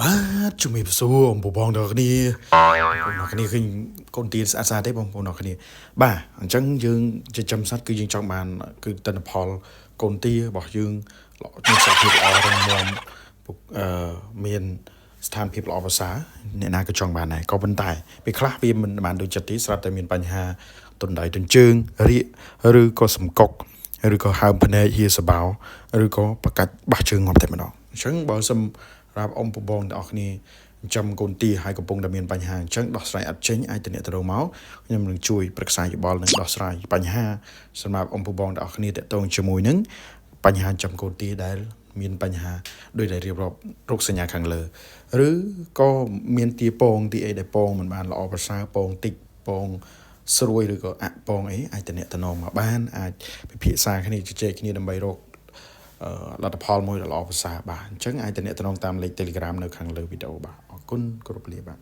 បាទជំរាបសួរបងប្អូនទាំងគ្នាបងប្អូនគ្នាឃើញកូនទាស្អាតទេបងប្អូនទាំងគ្នាបាទអញ្ចឹងយើងចិញ្ចឹមសត្វគឺយើងចង់បានគឺទិន្នផលកូនទារបស់យើងមានសុខភាពល្អរឹងមាំមានស្ថានភាពល្អប្រសើរអ្នកណាក៏ចង់បានដែរក៏ប៉ុន្តែពេលខ្លះវាមិនបានដូចចិត្តទេស្រាប់តែមានបញ្ហាទន្ដៃទញ្ជើងរាកឬក៏សម្កុកឬក៏ហើមភ្នែកហៀសបោឬក៏ប្រកាច់បាសជើងងាប់តែម្ដងអញ្ចឹងបើសិនរាប់អ៊ំពបងទាំងអស់គ្នាចិញ្ចឹមកូនទាហើយកំពុងតែមានបញ្ហាអញ្ចឹងដោះស្រាយអត់ចេញអាចទៅអ្នកទៅមកខ្ញុំនឹងជួយប្រឹក្សាយោបល់និងដោះស្រាយបញ្ហាសម្រាប់អ៊ំពបងទាំងអស់គ្នាតកតងជាមួយនឹងបញ្ហាចិញ្ចឹមកូនទាដែលមានបញ្ហាដោយដែលរៀបរាប់រោគសញ្ញាខាងលើឬក៏មានទាពងទីអីដែលពងមិនបានល្អប្រសើរពងតិចពងស្រួយឬក៏អាក់ពងអីអាចទៅអ្នកទៅមកបានអាចពិភាក្សាគ្នាជជែកគ្នាដើម្បីរកលទ្ធផលមួយដ៏ល្អប្រសើរបាទអញ្ចឹងអាចទៅអ្នកតំណតាមលេខ Telegram នៅខាងលើវីដេអូបាទអរគុណគ្រប់លាបាទ